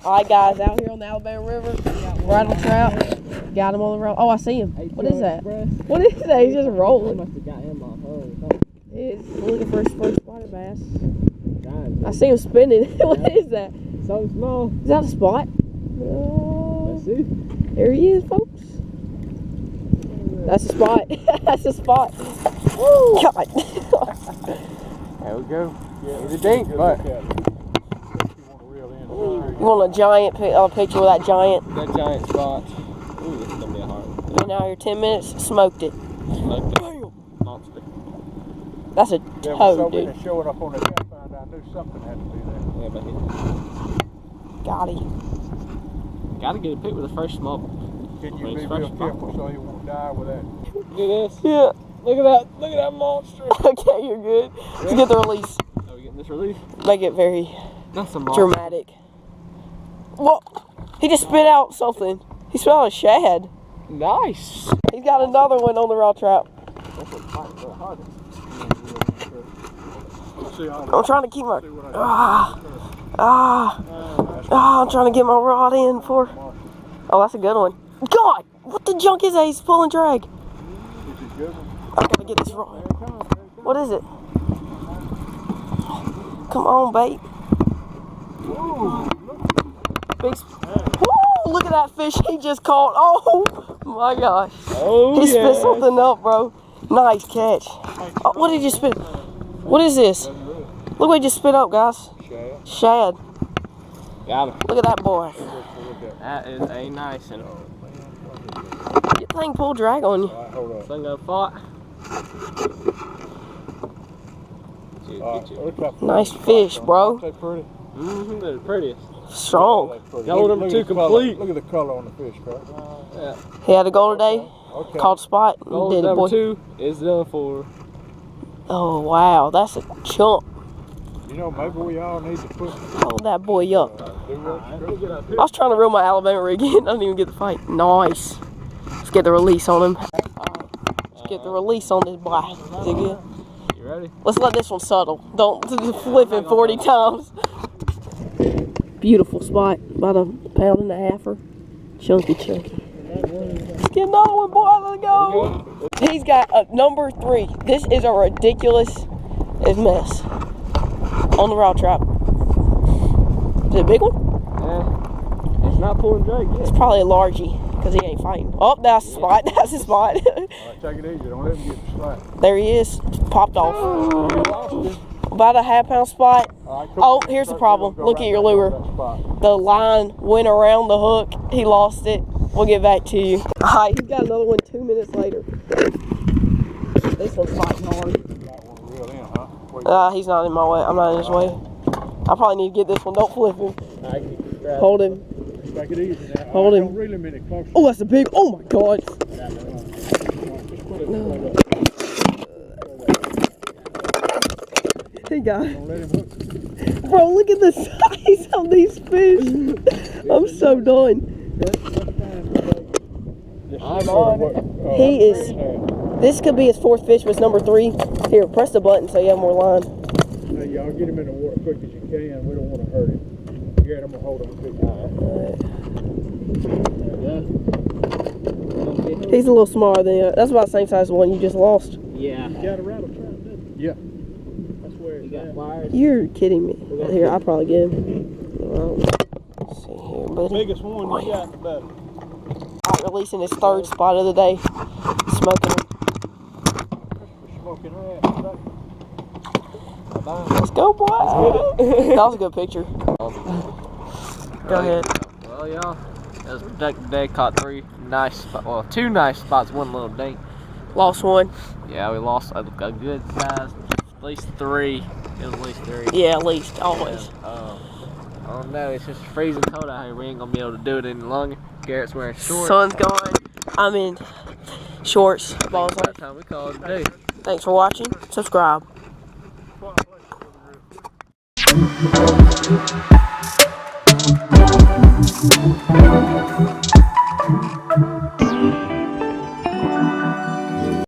Alright guys, out here on the Alabama River, riding a trout. Got him on the road. Oh, I see him. What is that? What is that? He's just rolling. Must have got him off her. He's looking for his first spotted bass. I see him spinning. What is that? So small. Is that a spot? Let's see. There he is, folks. That's a spot. That's a spot. Woo! God. There we go. He's a dink, but You want a giant picture with that giant? that giant spot. Ooh, this is gonna be a hard one. Been out here 10 minutes, smoked it. Monster. That's a toad, dude. Showing up on the jet find, I knew something had to be there. Yeah, but Got him. gotta get a pic with the first small. Can you be real careful so you won't die with that? Look at this. Yeah. Look at that. Look at that monster. Okay, you're good. Let's get the release. Are we getting this release? Make it very That's a monster. dramatic. Whoa! He just spit out something. He spit out a shad. Nice. He's got another one on the raw trap. That's a fight for the hardest. I'm trying to keep my I'm trying to get my rod in for. Oh, that's a good one. God, what the junk is that? He's pulling drag. I gotta get this rod. What is it? Come on, bait. Big. Woo, look at that fish he just caught. Oh my gosh. Oh, He spit something up, bro. Nice catch. Oh, what did you spit? What is this? Look what he just spit up, guys. Shad. Got him. Look at that boy. That is a nice one. Your thing pull drag on you. Thing got fought. Nice fish, bro. Mm-hmm, they're the prettiest. Strong. Hold them too complete. Look at the color on the fish, Carl. Yeah. He had a goal today. Okay. Caught spot. And Goal did it, number boy. 2 is done for. Oh wow, that's a chump. You know, maybe we all need to put Hold that boy up. do what I was trying to reel my Alabama rig in. I didn't even get the fight. Nice. Let's get the release on him. Let's get the release on this boy. Is it good? You ready? Let's let this one settle. Don't flip it 40 times. Beautiful spot. About a pound and a halfer. Chunky. Let's get another one, boy. Let's go. He's got a number 3. This is a ridiculous mess. On the raw trap. Is it a big one? Yeah. It's not pulling drag yet. It's probably a largie because he ain't fighting. Oh, that's the spot. That's the spot. All right, take it easy. Don't let him get slack. There he is. Popped off. About a half-pound spot. Oh, here's the problem. Look at your lure. The line went around the hook. He lost it. We'll get back to you. Alright, he's got another one 2 minutes later. This one's fighting hard. He's not in my way. I'm not in his way. I probably need to get this one. Don't flip him. Hold him. Take it easy now. Hold him. Don't reel him any closer. Oh, that's a big. Oh my God. He got it. Don't let him hook. Bro, look at the size of these fish. I'm so done. I'm on it. He is. This could be his 4th fish, but it's number 3. Here, press the button so you have more line. Hey, y'all get him in the water quick as you can. We don't want to hurt him. Yeah, I'm going to hold him quick. He's a little smaller than that's about the same size as the one you just lost. Yeah. You got a rattle trap, didn't you? Yeah. That's where You it's got at. wires. You're kidding me. Here, I'll probably get him. Let's see here, buddy. Biggest one you got, the better. Releasing his 3rd spot of the day. Smoking him. Smoking rat. Let's go, boy. That was a good picture. Go ahead. Well, y'all, that was productive day. Caught 3 nice spots. Well, 2 nice spots, 1 little dink. Lost one. Yeah, we lost a good size. At least 3. It was at least 3. Yeah, at least. Always. I don't know. It's just freezing cold out here. We ain't gonna be able to do it any longer. Garrett's wearing shorts. Sun's gone. I'm in shorts. Balls That's like. time we call it a day. Thanks for watching. Subscribe. Well,